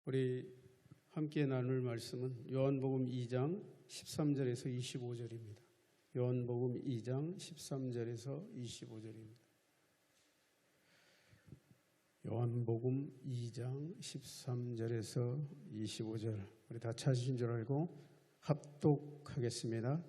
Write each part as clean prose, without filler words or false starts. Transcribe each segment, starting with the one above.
우리 함께 나눌 말씀은 요한복음 2장 13절에서 25절입니다. 요한복음 2장 13절에서 25절입니다. 요한복음 2장 13절에서 25절. 우리 다 찾으신 줄 알고 합독하겠습니다.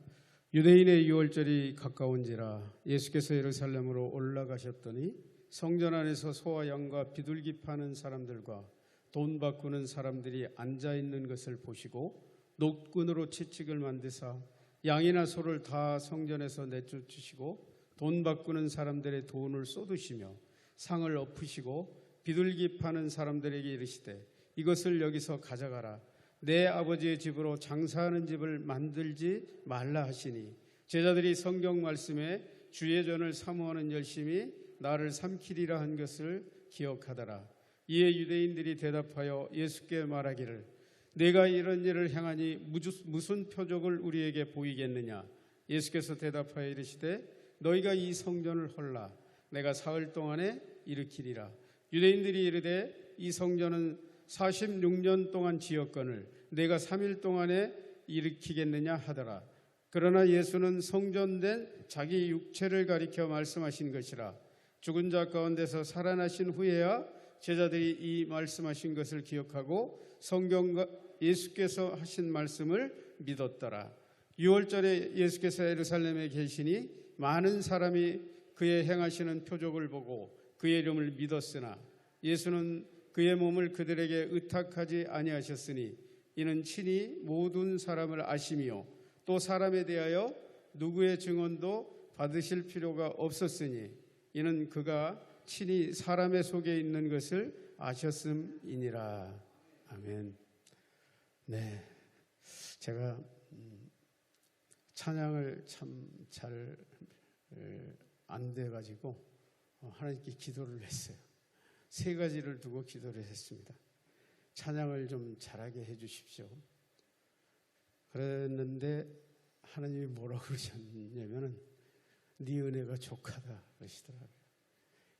유대인의 유월절이 가까운지라 예수께서 예루살렘으로 올라가셨더니 성전 안에서 소와 양과 비둘기 파는 사람들과 돈 바꾸는 사람들이 앉아있는 것을 보시고 녹근으로 채찍을 만드사 양이나 소를 다 성전에서 내쫓으시고 돈 바꾸는 사람들의 돈을 쏟으시며 상을 엎으시고 비둘기 파는 사람들에게 이르시되 이것을 여기서 가져가라. 내 아버지의 집으로 장사하는 집을 만들지 말라 하시니 제자들이 성경 말씀에 주의 전을 사모하는 열심히 나를 삼키리라 한 것을 기억하더라. 이에 유대인들이 대답하여 예수께 말하기를 내가 이런 일을 행하니 무슨 표적을 우리에게 보이겠느냐. 예수께서 대답하여 이르시되 너희가 이 성전을 헐라 내가 사흘 동안에 일으키리라. 유대인들이 이르되 이 성전은 46년 동안 지었거늘 내가 3일 동안에 일으키겠느냐 하더라. 그러나 예수는 성전된 자기 육체를 가리켜 말씀하신 것이라. 죽은 자 가운데서 살아나신 후에야 제자들이 이 말씀하신 것을 기억하고 성경과 예수께서 하신 말씀을 믿었더라. 6월절에 예수께서 예루살렘에 계시니 많은 사람이 그의 행하시는 표적을 보고 그의 이름을 믿었으나 예수는 그의 몸을 그들에게 의탁하지 아니하셨으니 이는 친히 모든 사람을 아시며 또 사람에 대하여 누구의 증언도 받으실 필요가 없었으니 이는 그가 친히 사람의 속에 있는 것을 아셨음이니라. 아멘. 네, 제가 찬양을 참 잘 안 돼가지고 하나님께 기도를 했어요. 세 가지를 두고 기도를 했습니다. 찬양을 좀 잘하게 해주십시오. 그랬는데 하나님이 뭐라고 그러셨냐면은 네 은혜가 족하다 그러시더라고요.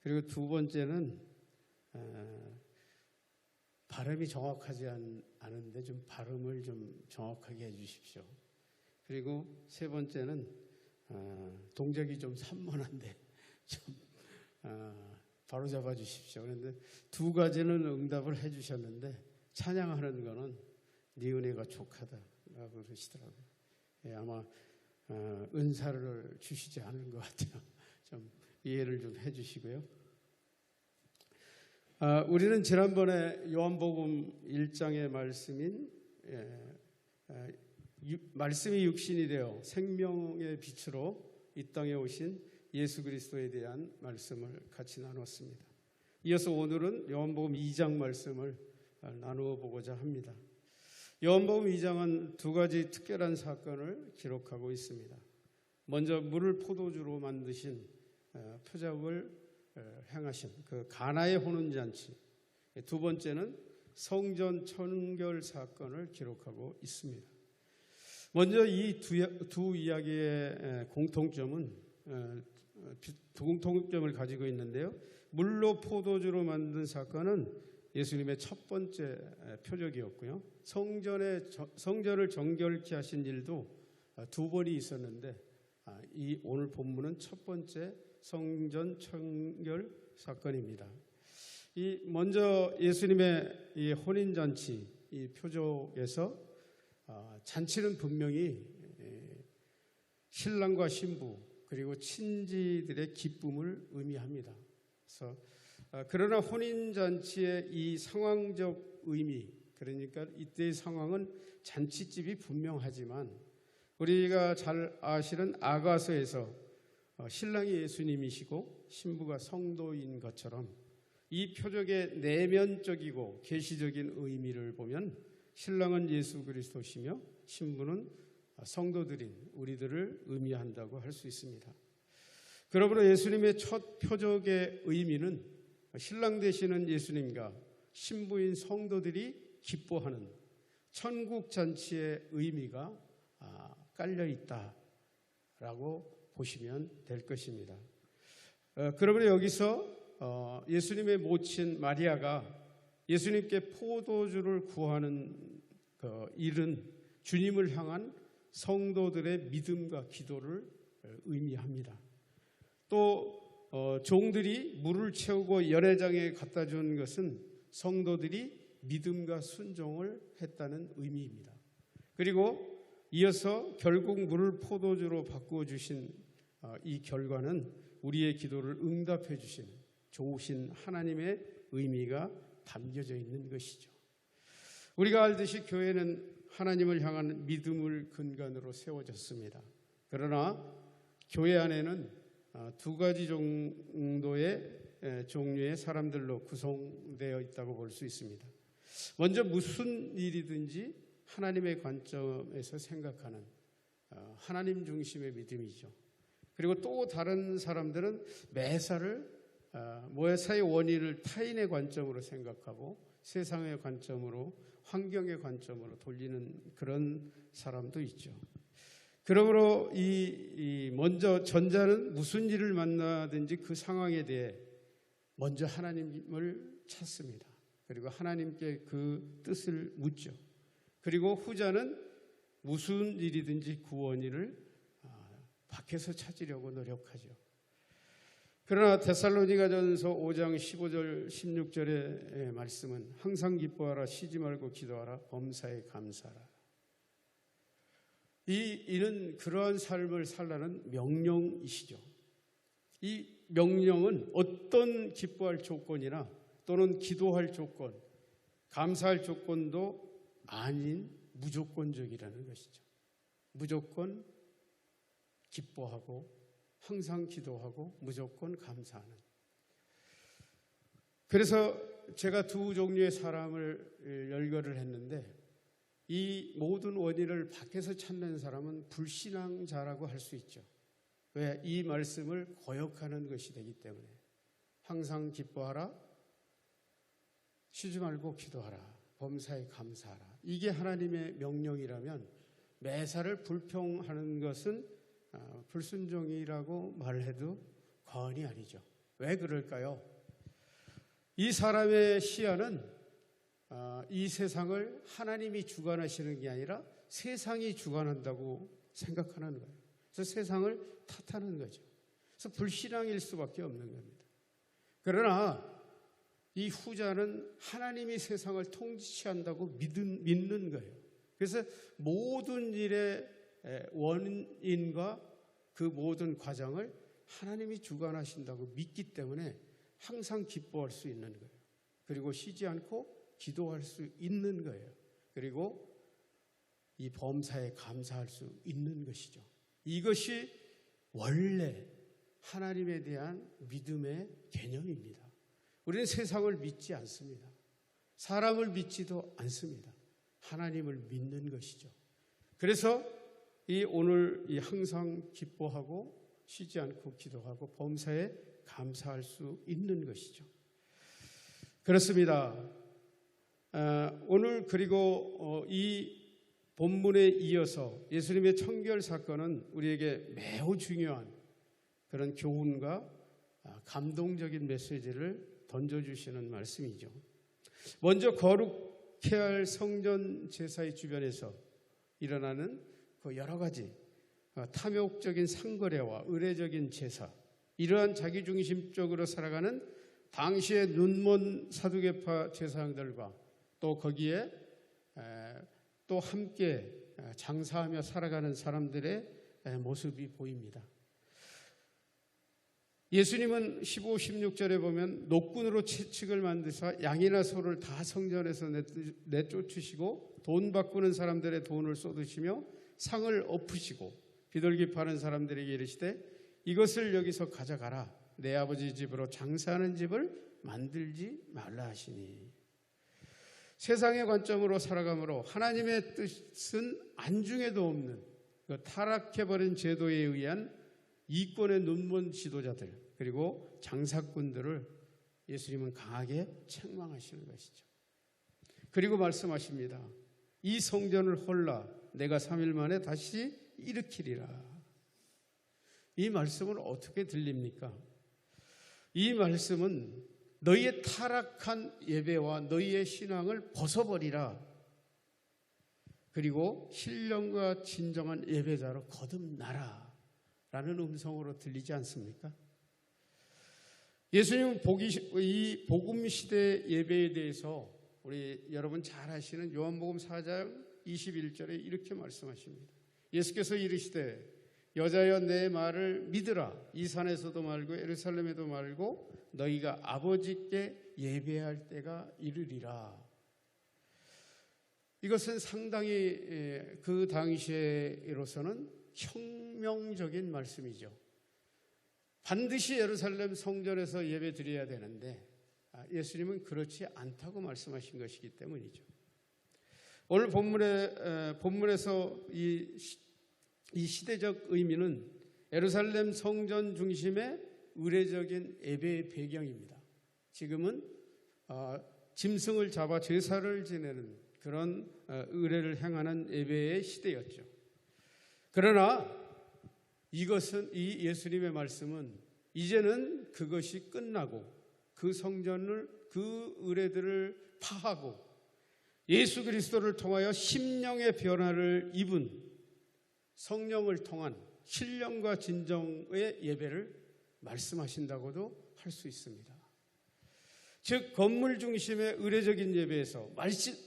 그리고 두 번째는 발음이 정확하지 않은데 좀 발음을 좀 정확하게 해주십시오. 그리고 세 번째는 동작이 좀 산만한데 좀 바로 잡아 주십시오. 그런데 두 가지는 응답을 해주셨는데 찬양하는 거는 네 은혜가 족하다라고 그러시더라고요. 예, 아마 은사를 주시지 않은 것 같아요. 좀 이해를 좀 해주시고요. 우리는 지난번에 요한복음 1장의 말씀인 말씀이 육신이 되어 생명의 빛으로 이 땅에 오신 예수 그리스도에 대한 말씀을 같이 나눴습니다. 이어서 오늘은 요한복음 2장 말씀을 나누어 보고자 합니다. 요한복음 2장은 두 가지 특별한 사건을 기록하고 있습니다. 먼저 물을 포도주로 만드신 표적을 행하신 그 가나의 혼인잔치, 두 번째는 성전 청결 사건을 기록하고 있습니다. 먼저 이 두 이야기의 공통점을 가지고 있는데요. 물로 포도주로 만든 사건은 예수님의 첫 번째 표적이었고요. 성전을 정결케 하신 일도 두 번이 있었는데 이 오늘 본문은 첫 번째 성전 청결 사건입니다. 먼저 예수님의 이 혼인잔치 이 표적에서 잔치는 분명히 신랑과 신부 그리고 친지들의 기쁨을 의미합니다. 그래서 그러나 혼인잔치의 이 상황적 의미, 그러니까 이때의 상황은 잔치집이 분명하지만 우리가 잘 아시는 아가서에서 신랑이 예수님이시고 신부가 성도인 것처럼 이 표적의 내면적이고 계시적인 의미를 보면 신랑은 예수 그리스도시며 신부는 성도들인 우리들을 의미한다고 할 수 있습니다. 그러므로 예수님의 첫 표적의 의미는 신랑 되시는 예수님과 신부인 성도들이 기뻐하는 천국 잔치의 의미가 깔려 있다라고 보시면 될 것입니다. 그러므로 여기서 예수님의 모친 마리아가 예수님께 포도주를 구하는 그 일은 주님을 향한 성도들의 믿음과 기도를 의미합니다. 또 종들이 물을 채우고 연회장에 갖다 준 것은 성도들이 믿음과 순종을 했다는 의미입니다. 그리고 이어서 결국 물을 포도주로 바꾸어 주신 이 결과는 우리의 기도를 응답해 주신 좋으신 하나님의 의미가 담겨져 있는 것이죠. 우리가 알듯이 교회는 하나님을 향한 믿음을 근간으로 세워졌습니다. 그러나 교회 안에는 두 가지 정도의 종류의 사람들로 구성되어 있다고 볼 수 있습니다. 먼저 무슨 일이든지 하나님의 관점에서 생각하는 하나님 중심의 믿음이죠. 그리고 또 다른 사람들은 매사의 원인을 타인의 관점으로 생각하고 세상의 관점으로, 환경의 관점으로 돌리는 그런 사람도 있죠. 그러므로 먼저 전자는 무슨 일을 만나든지 그 상황에 대해 먼저 하나님을 찾습니다. 그리고 하나님께 그 뜻을 묻죠. 그리고 후자는 무슨 일이든지 그 원인을 밖에서 찾으려고 노력하죠. 그러나 데살로니가전서 5장 15절 16절의 말씀은 항상 기뻐하라, 쉬지 말고 기도하라, 범사에 감사하라. 이는 그러한 삶을 살라는 명령이시죠. 이 명령은 어떤 기뻐할 조건이나 또는 기도할 조건, 감사할 조건도 아닌 무조건적이라는 것이죠. 무조건 기뻐하고 항상 기도하고 무조건 감사하는. 그래서 제가 두 종류의 사람을 열거를 했는데 이 모든 원인을 밖에서 찾는 사람은 불신앙자라고 할 수 있죠. 왜? 이 말씀을 거역하는 것이 되기 때문에. 항상 기뻐하라, 쉬지 말고 기도하라, 범사에 감사하라. 이게 하나님의 명령이라면 매사를 불평하는 것은 불순종이라고 말해도 과언이 아니죠. 왜 그럴까요? 이 사람의 시야는 이 세상을 하나님이 주관하시는 게 아니라 세상이 주관한다고 생각하는 거예요. 그래서 세상을 탓하는 거죠. 그래서 불신앙일 수밖에 없는 겁니다. 그러나 이 후자는 하나님이 세상을 통치한다고 믿는 거예요. 그래서 모든 일의 원인과 그 모든 과정을 하나님이 주관하신다고 믿기 때문에 항상 기뻐할 수 있는 거예요. 그리고 쉬지 않고 기도할 수 있는 거예요. 그리고 이 범사에 감사할 수 있는 것이죠. 이것이 원래 하나님에 대한 믿음의 개념입니다. 우리는 세상을 믿지 않습니다. 사람을 믿지도 않습니다. 하나님을 믿는 것이죠. 그래서 오늘 항상 기뻐하고 쉬지 않고 기도하고 범사에 감사할 수 있는 것이죠. 그렇습니다. 오늘 그리고 이 본문에 이어서 예수님의 청결 사건은 우리에게 매우 중요한 그런 교훈과 감동적인 메시지를 던져주시는 말씀이죠. 먼저 거룩해야 할 성전 제사의 주변에서 일어나는 그 여러 가지 탐욕적인 상거래와 의례적인 제사, 이러한 자기중심적으로 살아가는 당시의 눈먼 사두개파 제사장들과 또 거기에 또 함께 장사하며 살아가는 사람들의 모습이 보입니다. 예수님은 15, 16절에 보면 노끈으로 채찍을 만드사 양이나 소를 다 성전에서 내쫓으시고 돈 바꾸는 사람들의 돈을 쏟으시며 상을 엎으시고 비둘기 파는 사람들에게 이르시되 이것을 여기서 가져가라. 내 아버지 집으로 장사하는 집을 만들지 말라 하시니. 세상의 관점으로 살아가므로 하나님의 뜻은 안중에도 없는 그 타락해버린 제도에 의한 이권의 눈먼 지도자들 그리고 장사꾼들을 예수님은 강하게 책망하시는 것이죠. 그리고 말씀하십니다. 이 성전을 헐라 내가 3일 만에 다시 일으키리라. 이 말씀은 어떻게 들립니까? 이 말씀은 너희의 타락한 예배와 너희의 신앙을 벗어버리라. 그리고 신령과 진정한 예배자로 거듭나라 라는 음성으로 들리지 않습니까? 예수님은 이 복음 시대 예배에 대해서 우리 여러분 잘 아시는 요한복음 4장 21절에 이렇게 말씀하십니다. 예수께서 이르시되 여자여 내 말을 믿으라. 이 산에서도 말고 예루살렘에도 말고 너희가 아버지께 예배할 때가 이르리라. 이것은 상당히 그 당시에로서는 혁명적인 말씀이죠. 반드시 예루살렘 성전에서 예배 드려야 되는데 예수님은 그렇지 않다고 말씀하신 것이기 때문이죠. 오늘 본문에서 이 시대적 의미는 예루살렘 성전 중심의 의례적인 예배의 배경입니다. 지금은 짐승을 잡아 제사를 지내는 그런 의례를 행하는 예배의 시대였죠. 그러나 이것은 이 예수님의 말씀은 이제는 그것이 끝나고 그 성전을 그 의례들을 파하고 예수 그리스도를 통하여 심령의 변화를 입은 성령을 통한 신령과 진정의 예배를 말씀하신다고도 할 수 있습니다. 즉 건물 중심의 의례적인 예배에서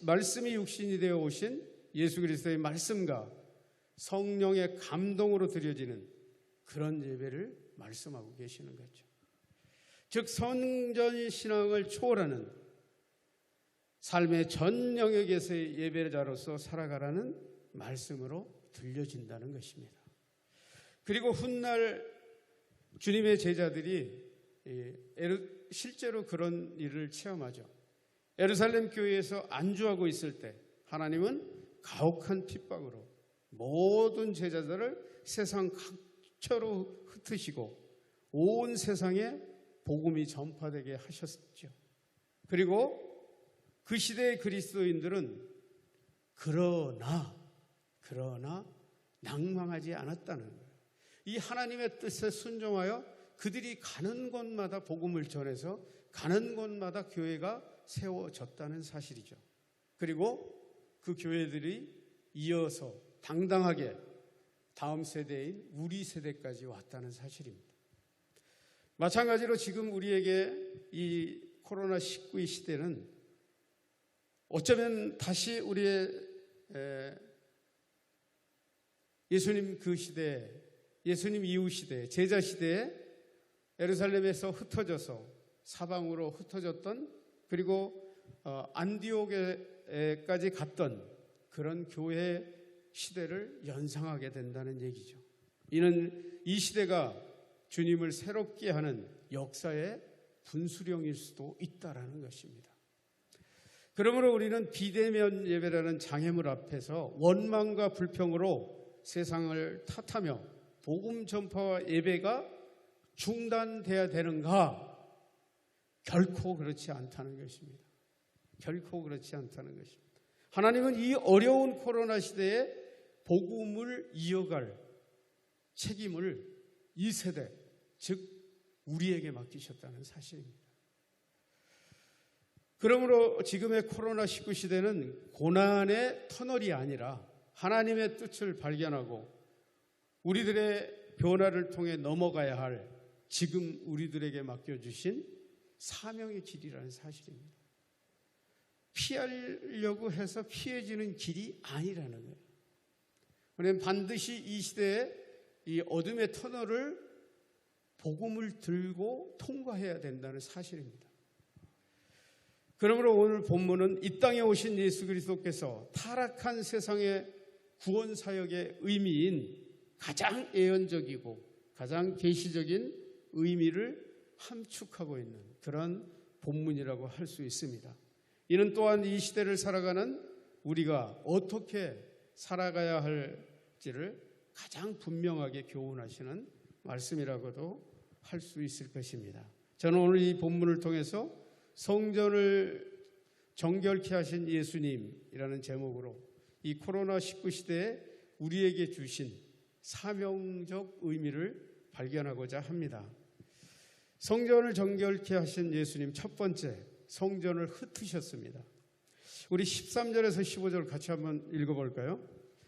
말씀이 육신이 되어 오신 예수 그리스도의 말씀과 성령의 감동으로 드려지는 그런 예배를 말씀하고 계시는 거죠. 즉 성전 신앙을 초월하는 삶의 전 영역에서의 예배자로서 살아가라는 말씀으로 들려진다는 것입니다. 그리고 훗날 주님의 제자들이 실제로 그런 일을 체험하죠. 예루살렘 교회에서 안주하고 있을 때 하나님은 가혹한 핍박으로 모든 제자들을 세상 각처로 흩으시고 온 세상에 복음이 전파되게 하셨죠. 그리고 그 시대의 그리스도인들은 그러나 낭망하지 않았다는 거예요. 이 하나님의 뜻에 순종하여 그들이 가는 곳마다 복음을 전해서 가는 곳마다 교회가 세워졌다는 사실이죠. 그리고 그 교회들이 이어서 당당하게 다음 세대인 우리 세대까지 왔다는 사실입니다. 마찬가지로 지금 우리에게 이 코로나19 시대는 어쩌면 다시 우리의 예수님 그 시대, 예수님 이후 시대, 제자 시대에 예루살렘에서 흩어져서 사방으로 흩어졌던 그리고 안디옥에까지 갔던 그런 교회 시대를 연상하게 된다는 얘기죠. 이는 이 시대가 주님을 새롭게 하는 역사의 분수령일 수도 있다라는 것입니다. 그러므로 우리는 비대면 예배라는 장애물 앞에서 원망과 불평으로 세상을 탓하며 복음 전파와 예배가 중단돼야 되는가? 결코 그렇지 않다는 것입니다. 결코 그렇지 않다는 것입니다. 하나님은 이 어려운 코로나 시대에 복음을 이어갈 책임을 이 세대, 즉 우리에게 맡기셨다는 사실입니다. 그러므로 지금의 코로나19 시대는 고난의 터널이 아니라 하나님의 뜻을 발견하고 우리들의 변화를 통해 넘어가야 할 지금 우리들에게 맡겨주신 사명의 길이라는 사실입니다. 피하려고 해서 피해지는 길이 아니라는 거예요. 우리는 반드시 이 시대에 이 어둠의 터널을 복음을 들고 통과해야 된다는 사실입니다. 그러므로 오늘 본문은 이 땅에 오신 예수 그리스도께서 타락한 세상의 구원 사역의 의미인 가장 예언적이고 가장 계시적인 의미를 함축하고 있는 그런 본문이라고 할 수 있습니다. 이는 또한 이 시대를 살아가는 우리가 어떻게 살아가야 할지를 가장 분명하게 교훈하시는 말씀이라고도 할 수 있을 것입니다. 저는 오늘 이 본문을 통해서 성전을 정결케 하신 예수님이라는 제목으로 이 코로나19 시대에 우리에게 주신 사명적 의미를 발견하고자 합니다. 성전을 정결케 하신 예수님, 첫 번째 성전을 흩으셨습니다. 우리 13절에서 15절 같이 한번 읽어볼까요?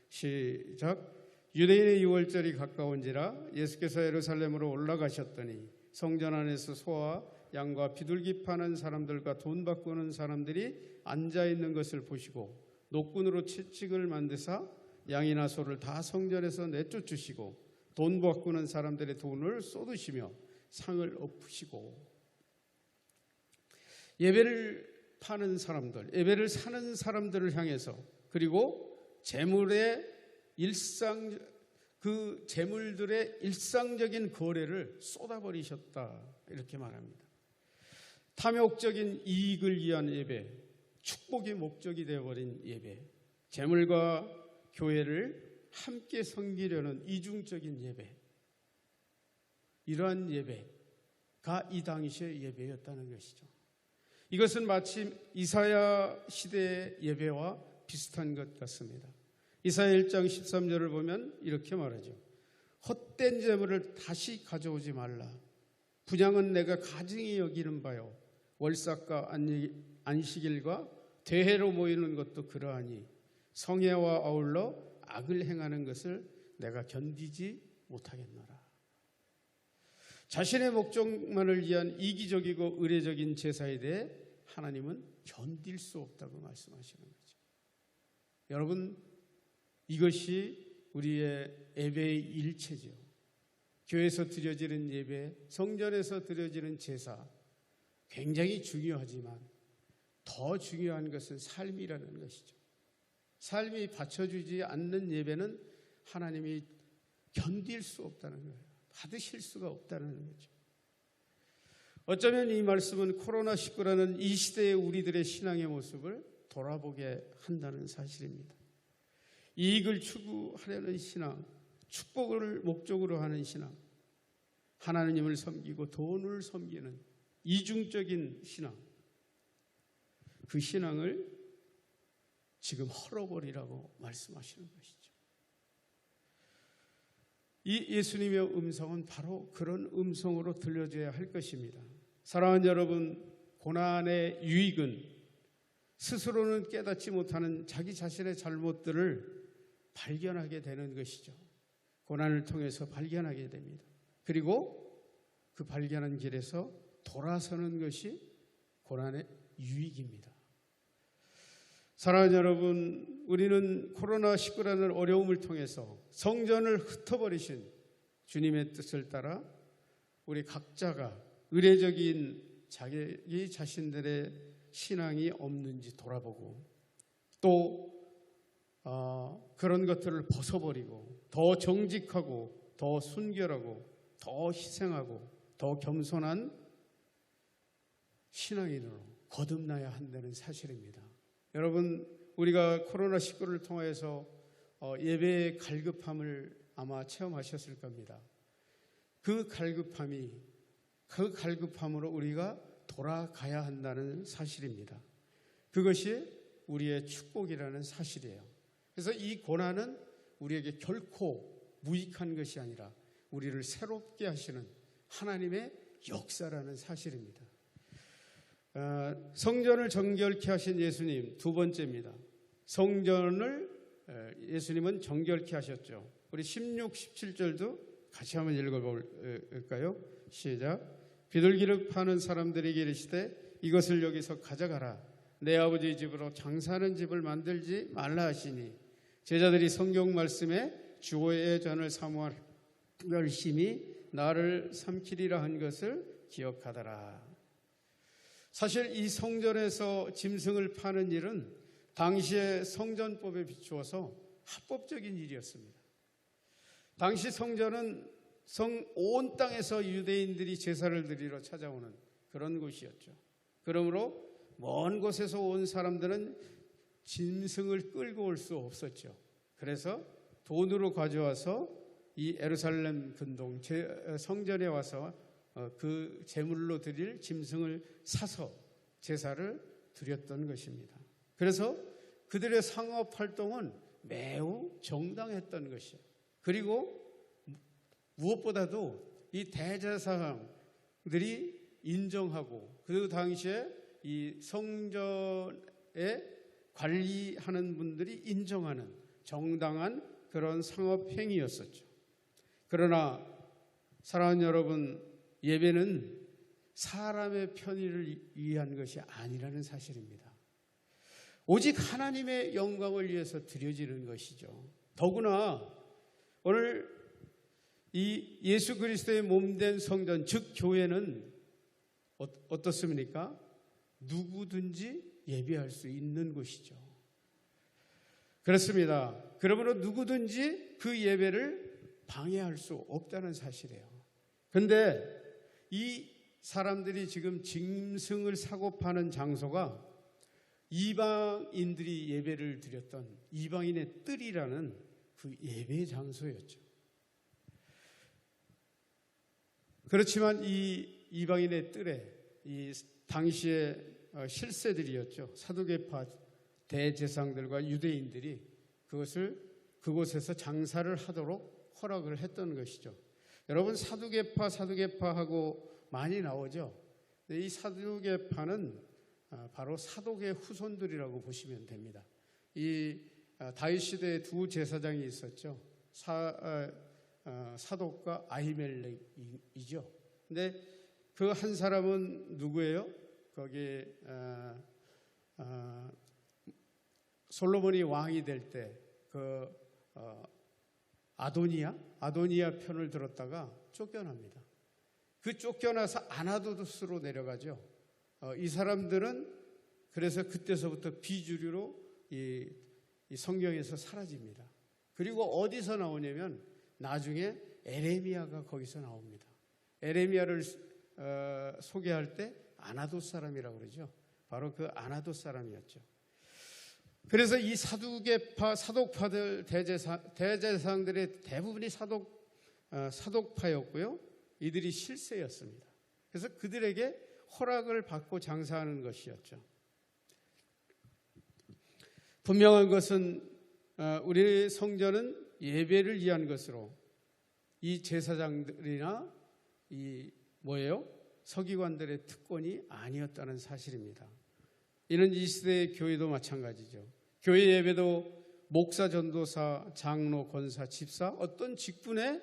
시작. 유대인의 유월절이 가까운지라 예수께서 예루살렘으로 올라가셨더니 성전 안에서 소와 양과 비둘기 파는 사람들과 돈 바꾸는 사람들이 앉아있는 것을 보시고 노끈으로 채찍을 만드사 양이나 소를 다 성전에서 내쫓으시고 돈 바꾸는 사람들의 돈을 쏟으시며 상을 엎으시고. 예배를 파는 사람들, 예배를 사는 사람들을 향해서, 그리고 재물의 그 재물들의 일상적인 거래를 쏟아버리셨다, 이렇게 말합니다. 탐욕적인 이익을 위한 예배, 축복의 목적이 되어버린 예배, 재물과 교회를 함께 섬기려는 이중적인 예배, 이러한 예배가 이 당시의 예배였다는 것이죠. 이것은 마치 이사야 시대의 예배와 비슷한 것 같습니다. 이사야 1장 13절을 보면 이렇게 말하죠. 헛된 재물을 다시 가져오지 말라. 분향은 내가 가증히 여기는 바요. 월삭과 안식일과 대회로 모이는 것도 그러하니 성회와 아울러 악을 행하는 것을 내가 견디지 못하겠노라. 자신의 목적만을 위한 이기적이고 의례적인 제사에 대해 하나님은 견딜 수 없다고 말씀하시는 거죠. 여러분, 이것이 우리의 예배의 일체죠. 교회에서 드려지는 예배, 성전에서 드려지는 제사 굉장히 중요하지만 더 중요한 것은 삶이라는 것이죠. 삶이 받쳐주지 않는 예배는 하나님이 견딜 수 없다는 거예요. 받으실 수가 없다는 거죠. 어쩌면 이 말씀은 코로나19라는 이 시대의 우리들의 신앙의 모습을 돌아보게 한다는 사실입니다. 이익을 추구하려는 신앙, 축복을 목적으로 하는 신앙, 하나님을 섬기고 돈을 섬기는 이중적인 신앙, 그 신앙을 지금 헐어버리라고 말씀하시는 것이죠. 이 예수님의 음성은 바로 그런 음성으로 들려줘야 할 것입니다. 사랑하는 여러분, 고난의 유익은 스스로는 깨닫지 못하는 자기 자신의 잘못들을 발견하게 되는 것이죠. 고난을 통해서 발견하게 됩니다. 그리고 그 발견한 길에서 돌아서는 것이 고난의 유익입니다. 사랑하는 여러분, 우리는 코로나19라는 어려움을 통해서 성전을 흩어버리신 주님의 뜻을 따라 우리 각자가 의례적인 자기 자신들의 신앙이 없는지 돌아보고 또 그런 것들을 벗어버리고 더 정직하고 더 순결하고 더 희생하고 더 겸손한 신앙인으로 거듭나야 한다는 사실입니다. 여러분, 우리가 코로나19를 통해서 예배의 갈급함을 아마 체험하셨을 겁니다. 그 갈급함으로 우리가 돌아가야 한다는 사실입니다. 그것이 우리의 축복이라는 사실이에요. 그래서 이 고난은 우리에게 결코 무익한 것이 아니라 우리를 새롭게 하시는 하나님의 역사라는 사실입니다. 성전을 정결케 하신 예수님, 두 번째입니다. 성전을 예수님은 정결케 하셨죠. 우리 16, 17절도 같이 한번 읽어볼까요? 시작. 비둘기를 파는 사람들에게 이르시되 이것을 여기서 가져가라. 내 아버지 집으로 장사하는 집을 만들지 말라 하시니 제자들이 성경 말씀에 주의 전을 사모할 열심히 나를 삼키리라 한 것을 기억하더라. 사실 이 성전에서 짐승을 파는 일은 당시의 성전법에 비추어서 합법적인 일이었습니다. 당시 성전은 온 땅에서 유대인들이 제사를 드리러 찾아오는 그런 곳이었죠. 그러므로 먼 곳에서 온 사람들은 짐승을 끌고 올 수 없었죠. 그래서 돈으로 가져와서 이 예루살렘 근동 성전에 와서 그 제물로 드릴 짐승을 사서 제사를 드렸던 것입니다. 그래서 그들의 상업 활동은 매우 정당했던 것이에요. 그리고 무엇보다도 이 대제사장 인정하고 그 당시에 이 성전에 관리하는 분들이 인정하는 정당한 그런 상업 행위였었죠. 그러나 사랑하는 여러분, 예배는 사람의 편의를 위한 것이 아니라는 사실입니다. 오직 하나님의 영광을 위해서 드려지는 것이죠. 더구나 오늘 이 예수 그리스도의 몸된 성전, 즉 교회는 어떻습니까? 누구든지 예배할 수 있는 곳이죠. 그렇습니다. 그러므로 누구든지 그 예배를 방해할 수 없다는 사실이에요. 그런데 이 사람들이 지금 짐승을 사고 파는 장소가 이방인들이 예배를 드렸던 이방인의 뜰이라는 그 예배 장소였죠. 그렇지만 이 이방인의 뜰에 이 당시의 실세들이었죠. 사두개파 대제사장들과 유대인들이 그곳에서 장사를 하도록 허락을 했던 것이죠. 여러분, 사두개파하고 많이 나오죠. 이 사두개파는 바로 사독의 후손들이라고 보시면 됩니다. 이 다윗 시대에 두 제사장이 있었죠. 사독과 아히멜렉이죠. 근데 그 한 사람은 누구예요? 거기 솔로몬이 왕이 될 때 그 아도니아 편을 들었다가 쫓겨납니다. 그 쫓겨나서 아나도스로 내려가죠. 이 사람들은 그래서 그때서부터 비주류로 이 성경에서 사라집니다. 그리고 어디서 나오냐면 나중에 에레미야가 거기서 나옵니다. 에레미야를 소개할 때 아나도 사람이라고 그러죠. 바로 그 아나도 사람이었죠. 그래서 이 사독파들 대제사장들의 대부분이 사독파였고요. 이들이 실세였습니다. 그래서 그들에게 허락을 받고 장사하는 것이었죠. 분명한 것은 우리 성전은 예배를 위한 것으로 이 제사장들이나 서기관들의 특권이 아니었다는 사실입니다. 이는 이 시대의 교회도 마찬가지죠. 교회 예배도 목사, 전도사, 장로, 권사, 집사 어떤 직분의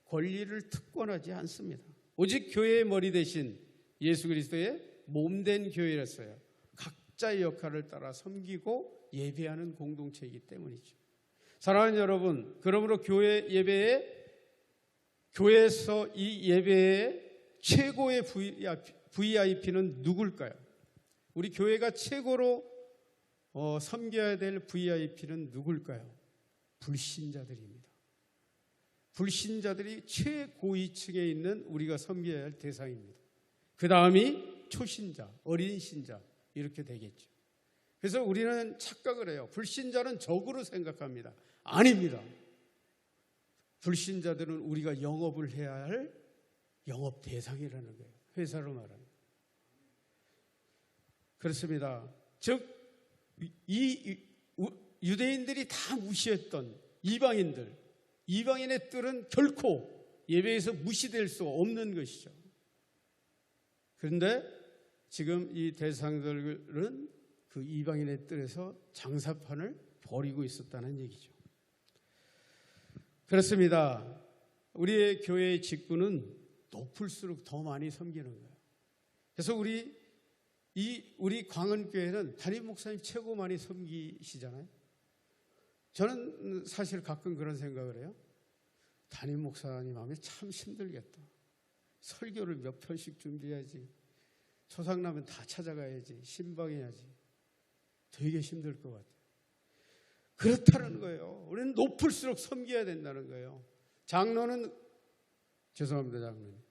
권리를 특권하지 않습니다. 오직 교회의 머리 대신 예수 그리스도의 몸된 교회였어요. 각자의 역할을 따라 섬기고 예배하는 공동체이기 때문이죠. 사랑하는 여러분, 그러므로 교회에서 이 예배의 최고의 VIP는 누굴까요? 우리 교회가 최고로 섬겨야 될 VIP는 누굴까요? 불신자들입니다. 불신자들이 최고위층에 있는 우리가 섬겨야 할 대상입니다. 그 다음이 초신자, 어린 신자 이렇게 되겠죠. 그래서 우리는 착각을 해요. 불신자는 적으로 생각합니다. 아닙니다. 불신자들은 우리가 영업을 해야 할 영업 대상이라는 거예요. 회사로 말하는. 그렇습니다. 즉 이 유대인들이 다 무시했던 이방인의 뜰은 결코 예배에서 무시될 수 없는 것이죠. 그런데 지금 이 대상들은 그 이방인의 뜰에서 장사판을 벌이고 있었다는 얘기죠. 그렇습니다. 우리의 교회의 직분은 높을수록 더 많이 섬기는 거예요. 그래서 우리 광은교회는 담임 목사님 최고 많이 섬기시잖아요. 저는 사실 가끔 그런 생각을 해요. 담임 목사님 하면 참 힘들겠다. 설교를 몇 편씩 준비해야지. 초상나면 다 찾아가야지. 신방해야지. 되게 힘들 것 같아요. 그렇다는 거예요. 우리는 높을수록 섬겨야 된다는 거예요. 장로는 죄송합니다, 장로님.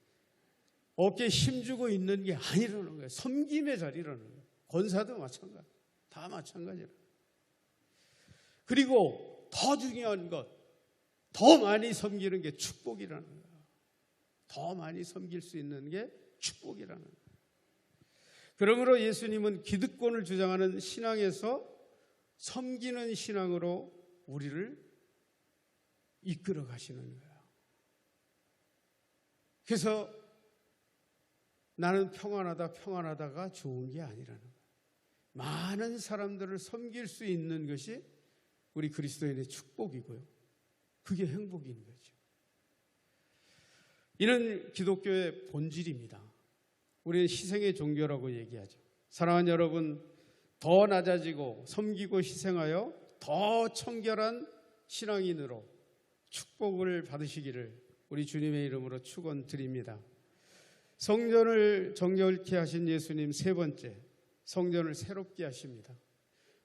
어깨에 힘주고 있는 게 아니라는 거예요. 섬김의 자리라는 거예요. 권사도 마찬가지. 다 마찬가지라는 거예요. 그리고 더 중요한 것, 더 많이 섬기는 게 축복이라는 거예요. 더 많이 섬길 수 있는 게 축복이라는 거예요. 그러므로 예수님은 기득권을 주장하는 신앙에서 섬기는 신앙으로 우리를 이끌어 가시는 거예요. 그래서 나는 평안하다가 좋은 게 아니라는 거예요. 많은 사람들을 섬길 수 있는 것이 우리 그리스도인의 축복이고요. 그게 행복인 거죠. 이는 기독교의 본질입니다. 우리는 희생의 종교라고 얘기하죠. 사랑하는 여러분, 더 낮아지고 섬기고 희생하여 더 청결한 신앙인으로 축복을 받으시기를 우리 주님의 이름으로 축원드립니다. 성전을 정결케 하신 예수님 세 번째, 성전을 새롭게 하십니다.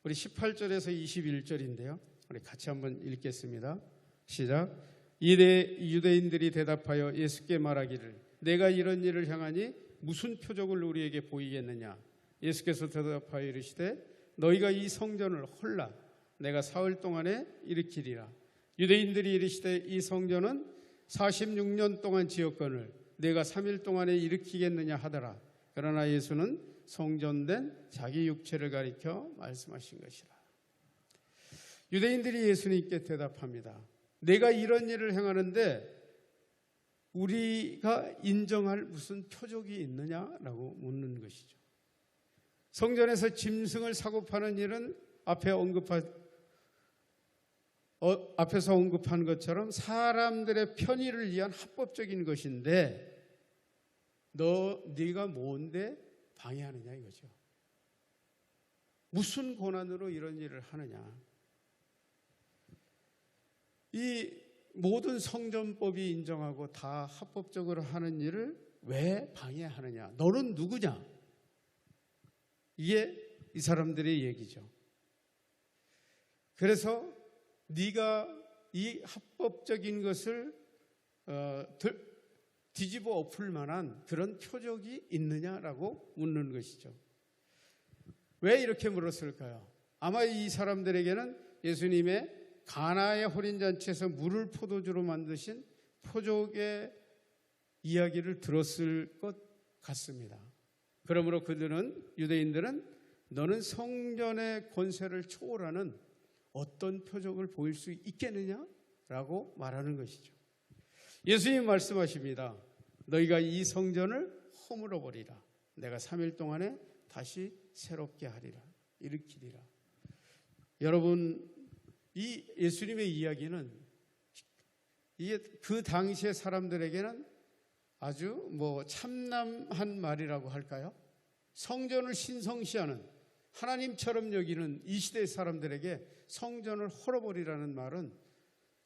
우리 18절에서 21절인데요. 우리 같이 한번 읽겠습니다. 시작. 이에 유대인들이 대답하여 예수께 말하기를 내가 이런 일을 향하니 무슨 표적을 우리에게 보이겠느냐. 예수께서 대답하여 이르시되 너희가 이 성전을 헐라 내가 사흘 동안에 일으키리라. 유대인들이 이르시되 이 성전은 46년 동안 지었거늘 내가 3일 동안에 일으키겠느냐 하더라. 그러나 예수는 성전된 자기 육체를 가리켜 말씀하신 것이라. 유대인들이 예수님께 대답합니다. 내가 이런 일을 행하는데 우리가 인정할 무슨 표적이 있느냐라고 묻는 것이죠. 성전에서 짐승을 사고 파는 일은 앞에서 언급한 것처럼 사람들의 편의를 위한 합법적인 것인데 네가 뭔데 방해하느냐 이거죠. 무슨 권한으로 이런 일을 하느냐. 이 모든 성전법이 인정하고 다 합법적으로 하는 일을 왜 방해하느냐. 너는 누구냐. 이게 이 사람들의 얘기죠. 그래서 네가 이 합법적인 것을 뒤집어 엎을 만한 그런 표적이 있느냐라고 묻는 것이죠. 왜 이렇게 물었을까요? 아마 이 사람들에게는 예수님의 가나의 혼인잔치에서 물을 포도주로 만드신 표적의 이야기를 들었을 것 같습니다. 그러므로 유대인들은 너는 성전의 권세를 초월하는 어떤 표적을 보일 수 있겠느냐라고 말하는 것이죠. 예수님 말씀하십니다. 너희가 이 성전을 허물어 버리라. 내가 3일 동안에 다시 새롭게 하리라. 일으키리라. 여러분, 이 예수님의 이야기는 이게 그 당시의 사람들에게는 아주 참남한 말이라고 할까요? 성전을 신성시하는 하나님처럼 여기는 이 시대의 사람들에게 성전을 헐어버리라는 말은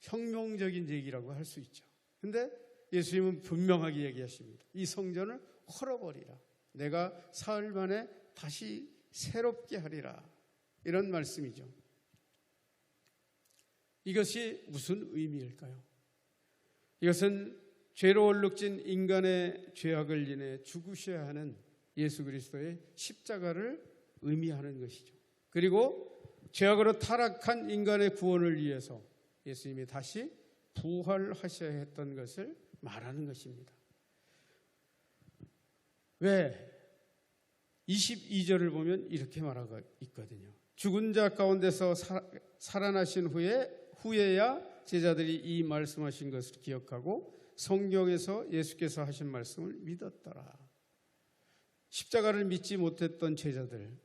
혁명적인 얘기라고 할 수 있죠. 그런데 예수님은 분명하게 얘기하십니다. 이 성전을 헐어버리라. 내가 사흘 만에 다시 새롭게 하리라. 이런 말씀이죠. 이것이 무슨 의미일까요? 이것은 죄로 얼룩진 인간의 죄악을 인해 죽으셔야 하는 예수 그리스도의 십자가를 의미하는 것이죠. 그리고 죄악으로 타락한 인간의 구원을 위해서 예수님이 다시 부활하셔야 했던 것을 말하는 것입니다. 왜? 22절을 보면 이렇게 말하고 있거든요. 죽은 자 가운데서 살아나신 후에야 제자들이 이 말씀하신 것을 기억하고 성경에서 예수께서 하신 말씀을 믿었더라. 십자가를 믿지 못했던 제자들,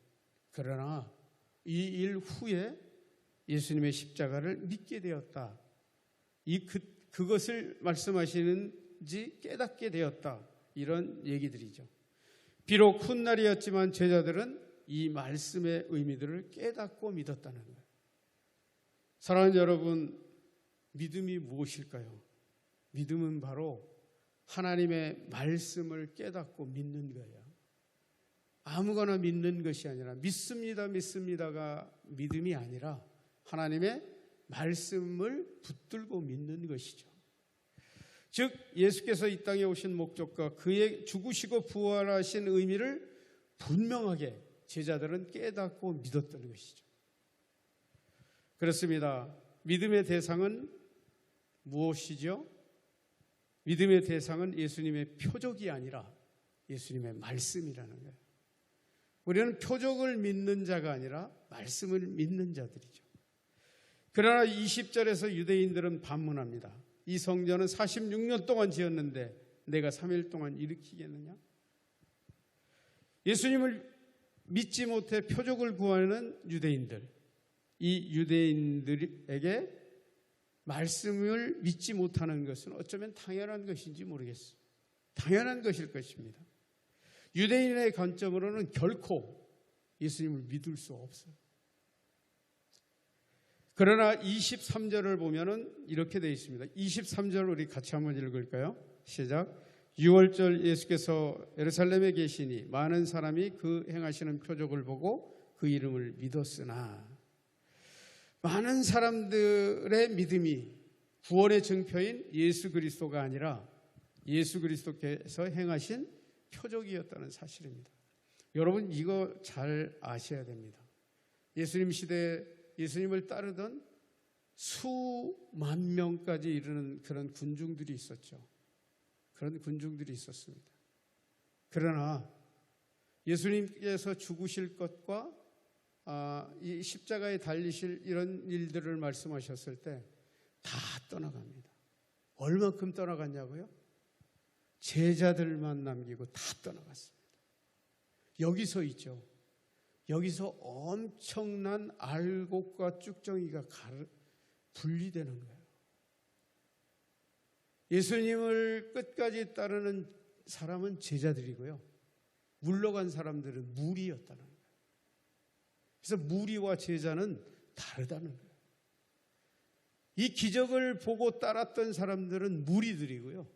그러나 이 일 후에 예수님의 십자가를 믿게 되었다. 그것을 말씀하시는지 깨닫게 되었다. 이런 얘기들이죠. 비록 훗날이었지만 제자들은 이 말씀의 의미들을 깨닫고 믿었다는 거예요. 사랑하는 여러분, 믿음이 무엇일까요? 믿음은 바로 하나님의 말씀을 깨닫고 믿는 거예요. 아무거나 믿는 것이 아니라 믿습니다가 믿음이 아니라 하나님의 말씀을 붙들고 믿는 것이죠. 즉 예수께서 이 땅에 오신 목적과 그의 죽으시고 부활하신 의미를 분명하게 제자들은 깨닫고 믿었던 것이죠. 그렇습니다. 믿음의 대상은 무엇이죠? 믿음의 대상은 예수님의 표적이 아니라 예수님의 말씀이라는 거예요. 우리는 표적을 믿는 자가 아니라 말씀을 믿는 자들이죠. 그러나 20절에서 유대인들은 반문합니다. 이 성전은 46년 동안 지었는데 내가 3일 동안 일으키겠느냐? 예수님을 믿지 못해 표적을 구하는 유대인들, 이 유대인들에게 말씀을 믿지 못하는 것은 어쩌면 당연한 것인지 모르겠어요. 당연한 것일 것입니다. 유대인의 관점으로는 결코 예수님을 믿을 수 없어요. 그러나 23절을 보면은 이렇게 되어 있습니다. 23절 우리 같이 한번 읽을까요? 시작. 6월절 예수께서 예루살렘에 계시니 많은 사람이 그 행하시는 표적을 보고 그 이름을 믿었으나, 많은 사람들의 믿음이 구원의 증표인 예수 그리스도가 아니라 예수 그리스도께서 행하신 표적이었다는 사실입니다. 여러분, 이거 잘 아셔야 됩니다. 예수님 시대에 예수님을 따르던 수만 명까지 이르는 그런 군중들이 있었죠. 그런 군중들이 있었습니다. 그러나 예수님께서 죽으실 것과 이 십자가에 달리실 이런 일들을 말씀하셨을 때 다 떠나갑니다. 얼마큼 떠나갔냐고요? 제자들만 남기고 다 떠나갔습니다. 여기서 있죠. 여기서 엄청난 알곡과 쭉정이가 분리되는 거예요. 예수님을 끝까지 따르는 사람은 제자들이고요, 물러간 사람들은 무리였다는 거예요. 그래서 무리와 제자는 다르다는 거예요. 이 기적을 보고 따랐던 사람들은 무리들이고요,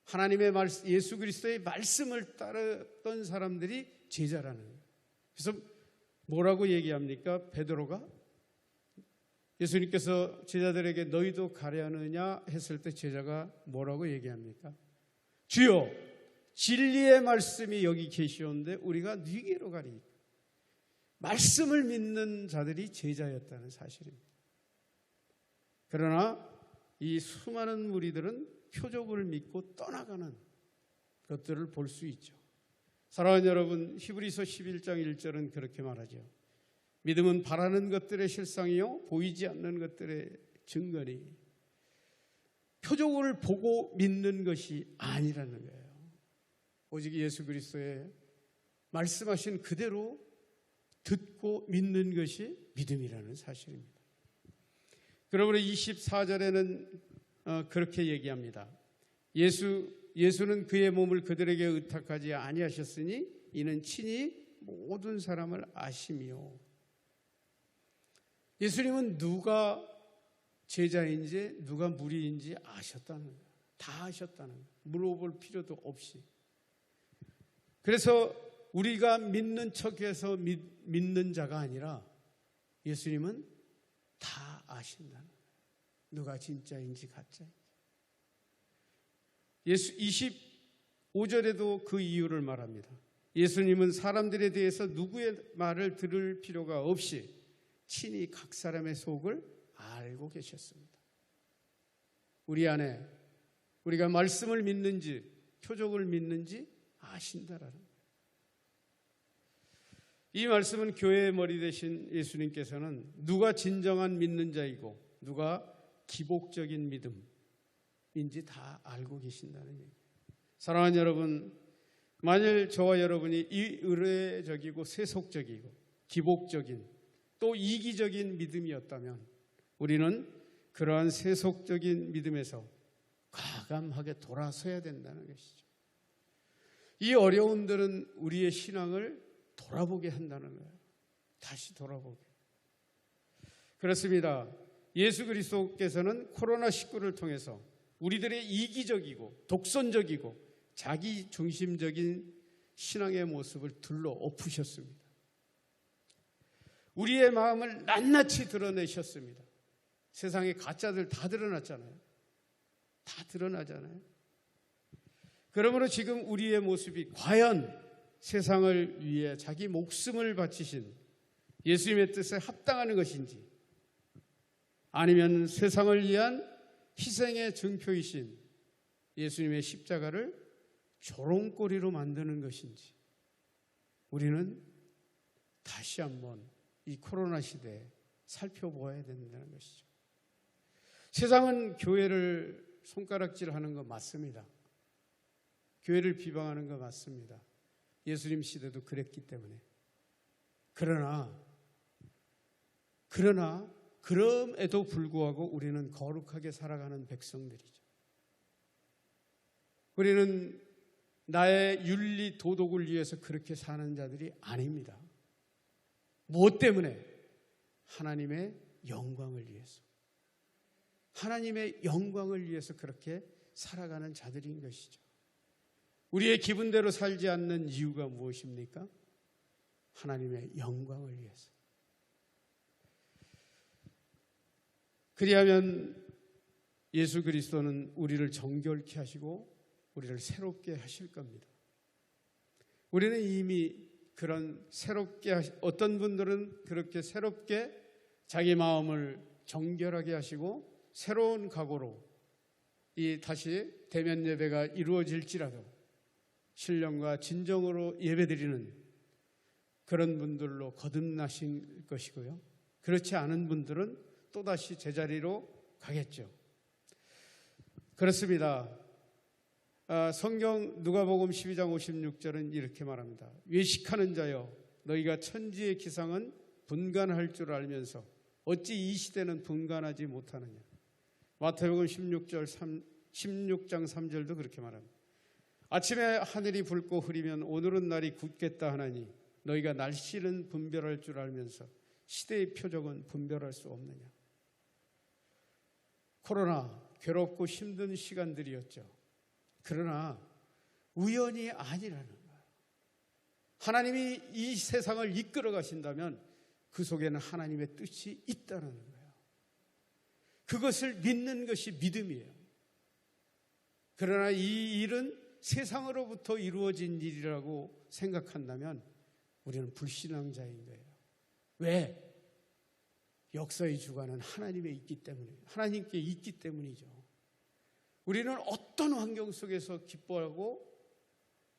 하나님의 말씀, 예수 그리스도의 말씀을 따랐던 사람들이 제자라는 거예요. 그래서 뭐라고 얘기합니까? 베드로가 예수님께서 제자들에게 너희도 가려느냐 했을 때 제자가 뭐라고 얘기합니까? 주여, 진리의 말씀이 여기 계시오는데 우리가 누구에게로 가리이까? 말씀을 믿는 자들이 제자였다는 사실입니다. 그러나 이 수많은 무리들은 표적을 믿고 떠나가는 것들을 볼 수 있죠. 사랑하는 여러분, 히브리서 11장 1절은 그렇게 말하죠. 믿음은 바라는 것들의 실상이요 보이지 않는 것들의 증거니, 표적을 보고 믿는 것이 아니라는 거예요. 오직 예수 그리스도의 말씀하신 그대로 듣고 믿는 것이 믿음이라는 사실입니다. 그러므로 24절에는 그렇게 얘기합니다. 예수는 그의 몸을 그들에게 의탁하지 아니하셨으니 이는 친히 모든 사람을 아심이요. 예수님은 누가 제자인지 누가 무리인지 아셨다는 거예요. 다 아셨다는 거예요. 물어볼 필요도 없이. 그래서 우리가 믿는 척해서 믿는 자가 아니라 예수님은 다 아신다는 거예요. 누가 진짜인지 가짜인지. 25절에도 그 이유를 말합니다. 예수님은 사람들에 대해서 누구의 말을 들을 필요가 없이 친히 각 사람의 속을 알고 계셨습니다. 우리 안에 우리가 말씀을 믿는지 표적을 믿는지 아신다라는 거예요. 이 말씀은 교회의 머리 되신 예수님께서는 누가 진정한 믿는 자이고 누가 기복적인 믿음인지 다 알고 계신다는 얘기예요. 사랑하는 여러분, 만일 저와 여러분이 이 의례적이고 세속적이고 기복적인 또 이기적인 믿음이었다면 우리는 그러한 세속적인 믿음에서 과감하게 돌아서야 된다는 것이죠. 이 어려움들은 우리의 신앙을 돌아보게 한다는 거예요. 다시 돌아보게. 그렇습니다. 예수 그리스도께서는 코로나19를 통해서 우리들의 이기적이고 독선적이고 자기 중심적인 신앙의 모습을 들러 엎으셨습니다. 우리의 마음을 낱낱이 드러내셨습니다. 세상에 가짜들 다 드러났잖아요. 다 드러나잖아요. 그러므로 지금 우리의 모습이 과연 세상을 위해 자기 목숨을 바치신 예수님의 뜻에 합당하는 것인지, 아니면 세상을 위한 희생의 증표이신 예수님의 십자가를 조롱거리로 만드는 것인지, 우리는 다시 한번 이 코로나 시대에 살펴보아야 된다는 것이죠. 세상은 교회를 손가락질하는 거 맞습니다. 교회를 비방하는 거 맞습니다. 예수님 시대도 그랬기 때문에. 그러나 그럼에도 불구하고 우리는 거룩하게 살아가는 백성들이죠. 우리는 나의 윤리 도덕을 위해서 그렇게 사는 자들이 아닙니다. 무엇 때문에? 하나님의 영광을 위해서. 하나님의 영광을 위해서 그렇게 살아가는 자들인 것이죠. 우리의 기분대로 살지 않는 이유가 무엇입니까? 하나님의 영광을 위해서. 그리하면 예수 그리스도는 우리를 정결케 하시고 우리를 새롭게 하실 겁니다. 우리는 이미 그런 어떤 분들은 그렇게 새롭게 자기 마음을 정결하게 하시고 새로운 각오로 다시 대면 예배가 이루어질지라도 신령과 진정으로 예배드리는 그런 분들로 거듭나신 것이고요. 그렇지 않은 분들은 또다시 제자리로 가겠죠. 그렇습니다. 성경 누가복음 12장 56절은 이렇게 말합니다. 외식하는 자여, 너희가 천지의 기상은 분간할 줄 알면서 어찌 이 시대는 분간하지 못하느냐. 마태복음 16장 3절도 그렇게 말합니다. 아침에 하늘이 붉고 흐리면 오늘은 날이 굳겠다 하나니 너희가 날씨는 분별할 줄 알면서 시대의 표적은 분별할 수 없느냐. 코로나 괴롭고 힘든 시간들이었죠. 그러나 우연이 아니라는 거예요. 하나님이 이 세상을 이끌어 가신다면 그 속에는 하나님의 뜻이 있다는 거예요. 그것을 믿는 것이 믿음이에요. 그러나 이 일은 세상으로부터 이루어진 일이라고 생각한다면 우리는 불신앙자인 거예요. 왜? 역사의 주관은 하나님께 있기 때문이죠. 우리는 어떤 환경 속에서 기뻐하고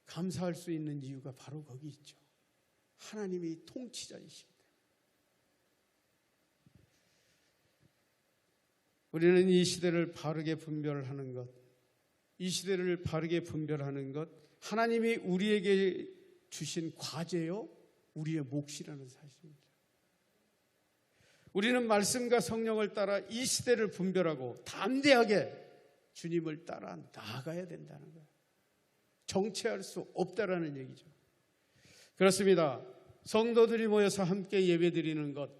감사할 수 있는 이유가 바로 거기 있죠. 하나님이 통치자이시기 때문에. 우리는 이 시대를 바르게 분별하는 것, 하나님이 우리에게 주신 과제요, 우리의 몫이라는 사실입니다. 우리는 말씀과 성령을 따라 이 시대를 분별하고 담대하게 주님을 따라 나아가야 된다는 거예요. 정체할 수 없다라는 얘기죠. 그렇습니다. 성도들이 모여서 함께 예배드리는 것,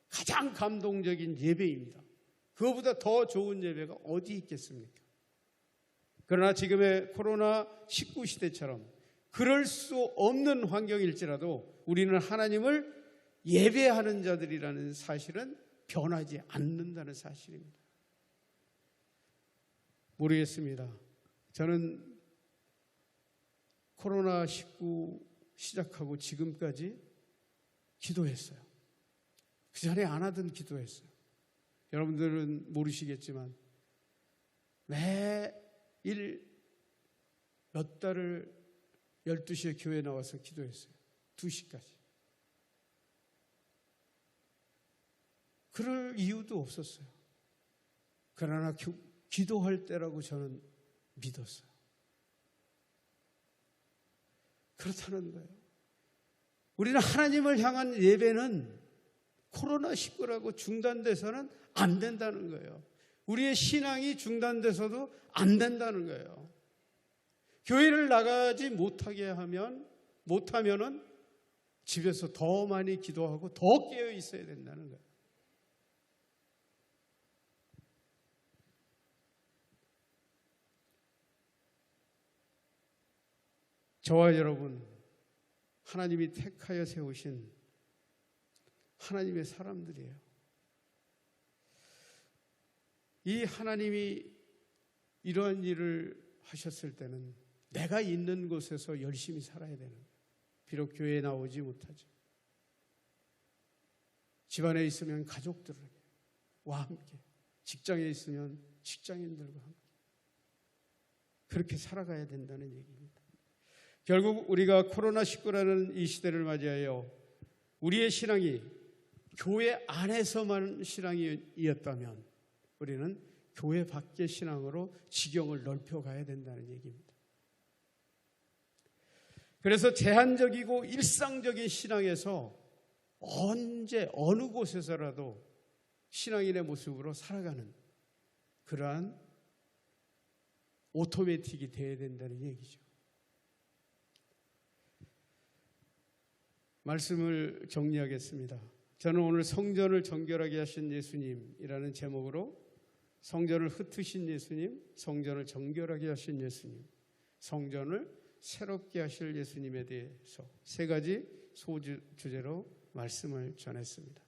가장 감동적인 예배입니다. 그거보다 더 좋은 예배가 어디 있겠습니까? 그러나 지금의 코로나19 시대처럼 그럴 수 없는 환경일지라도 우리는 하나님을 예배하는 자들이라는 사실은 변하지 않는다는 사실입니다. 모르겠습니다. 저는 코로나19 시작하고 지금까지 기도했어요. 그 전에 안 하던 기도했어요. 여러분들은 모르시겠지만 매일 몇 달을 12시에 교회에 나와서 기도했어요. 2시까지. 그럴 이유도 없었어요. 그러나 기도할 때라고 저는 믿었어요. 그렇다는 거예요. 우리는 하나님을 향한 예배는 코로나19라고 중단돼서는 안 된다는 거예요. 우리의 신앙이 중단돼서도 안 된다는 거예요. 교회를 나가지 못하면은 집에서 더 많이 기도하고 더 깨어 있어야 된다는 거예요. 저와 여러분, 하나님이 택하여 세우신 하나님의 사람들이에요. 이 하나님이 이러한 일을 하셨을 때는 내가 있는 곳에서 열심히 살아야 되는 거예요. 비록 교회에 나오지 못하죠. 집안에 있으면 가족들과 함께, 직장에 있으면 직장인들과 함께 그렇게 살아가야 된다는 얘기입니다. 결국 우리가 코로나19라는 이 시대를 맞이하여 우리의 신앙이 교회 안에서만 신앙이었다면 우리는 교회 밖의 신앙으로 지경을 넓혀가야 된다는 얘기입니다. 그래서 제한적이고 일상적인 신앙에서 언제 어느 곳에서라도 신앙인의 모습으로 살아가는 그러한 오토매틱이 되어야 된다는 얘기죠. 말씀을 정리하겠습니다. 저는 오늘 성전을 정결하게 하신 예수님이라는 제목으로 성전을 흩으신 예수님, 성전을 정결하게 하신 예수님, 성전을 새롭게 하실 예수님에 대해서 세 가지 소주제로 말씀을 전했습니다.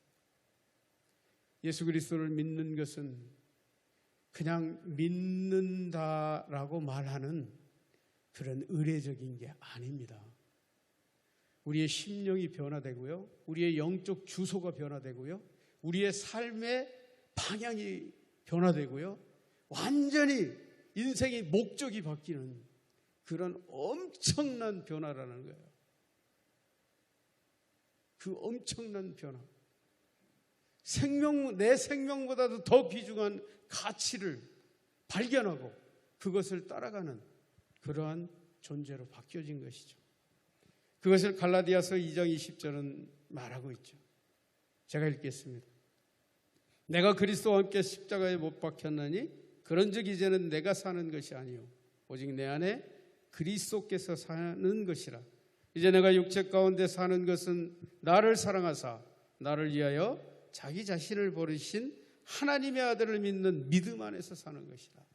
예수 그리스도를 믿는 것은 그냥 믿는다라고 말하는 그런 의례적인 게 아닙니다. 우리의 심령이 변화되고요, 우리의 영적 주소가 변화되고요, 우리의 삶의 방향이 변화되고요, 완전히 인생의 목적이 바뀌는 그런 엄청난 변화라는 거예요. 그 엄청난 변화, 내 생명보다도 더 귀중한 가치를 발견하고 그것을 따라가는 그러한 존재로 바뀌어진 것이죠. 그것을 갈라디아서 2장 20절은 말하고 있죠. 제가 읽겠습니다. 내가 그리스도와 함께 십자가에 못 박혔나니 그런즉 이제는 내가 사는 것이 아니요 오직 내 안에 그리스도께서 사는 것이라. 이제 내가 육체 가운데 사는 것은 나를 사랑하사 나를 위하여 자기 자신을 버리신 하나님의 아들을 믿는 믿음 안에서 사는 것이라.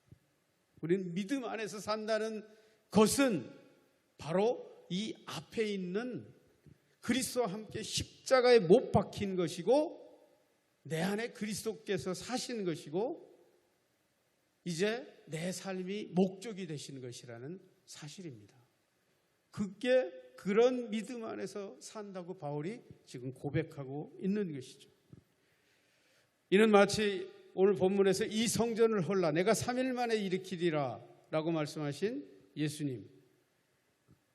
우리는 믿음 안에서 산다는 것은 바로 이 앞에 있는 그리스도와 함께 십자가에 못 박힌 것이고 내 안에 그리스도께서 사신 것이고 이제 내 삶이 목적이 되신 것이라는 사실입니다. 그게 그런 믿음 안에서 산다고 바울이 지금 고백하고 있는 것이죠. 이는 마치 오늘 본문에서 이 성전을 헐라 내가 3일 만에 일으키리라 라고 말씀하신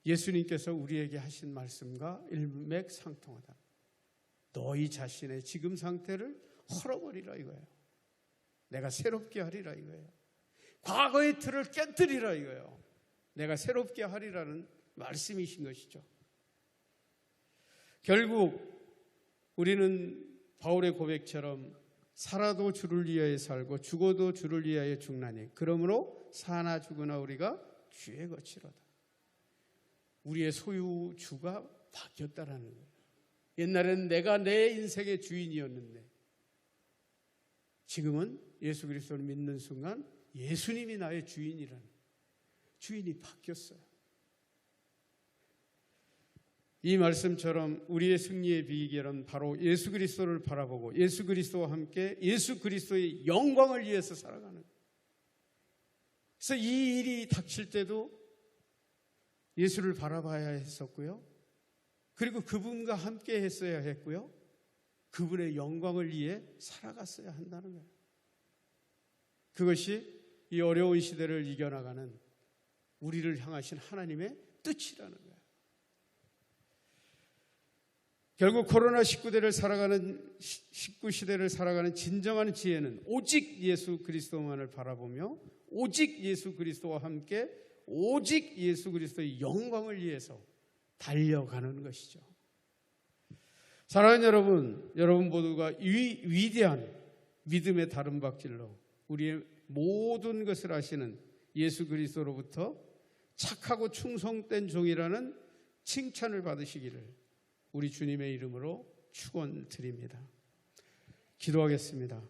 예수님께서 우리에게 하신 말씀과 일맥상통하다. 너희 자신의 지금 상태를 헐어버리라 이거예요. 내가 새롭게 하리라 이거예요. 과거의 틀을 깨뜨리라 이거예요. 내가 새롭게 하리라는 말씀이신 것이죠. 결국 우리는 바울의 고백처럼 살아도 주를 위하여 살고 죽어도 주를 위하여 죽나니 그러므로 사나 죽으나 우리가 주의 것이로다. 우리의 소유주가 바뀌었다라는 거예요. 옛날에는 내가 내 인생의 주인이었는데 지금은 예수 그리스도를 믿는 순간 예수님이 나의 주인이라는 주인이 바뀌었어요. 이 말씀처럼 우리의 승리의 비결은 바로 예수 그리스도를 바라보고 예수 그리스도와 함께 예수 그리스도의 영광을 위해서 살아가는 거예요. 그래서 이 일이 닥칠 때도 예수를 바라봐야 했었고요. 그리고 그분과 함께 했어야 했고요. 그분의 영광을 위해 살아갔어야 한다는 거예요. 그것이 이 어려운 시대를 이겨나가는 우리를 향하신 하나님의 뜻이라는 거예요. 결국 코로나19 시대를 살아가는 진정한 지혜는 오직 예수 그리스도만을 바라보며 오직 예수 그리스도와 함께 오직 예수 그리스도의 영광을 위해서 달려가는 것이죠. 사랑하는 여러분 모두가 위대한 믿음의 다름박질로 우리의 모든 것을 아시는 예수 그리스도로부터 착하고 충성된 종이라는 칭찬을 받으시기를 우리 주님의 이름으로 축원드립니다. 기도하겠습니다.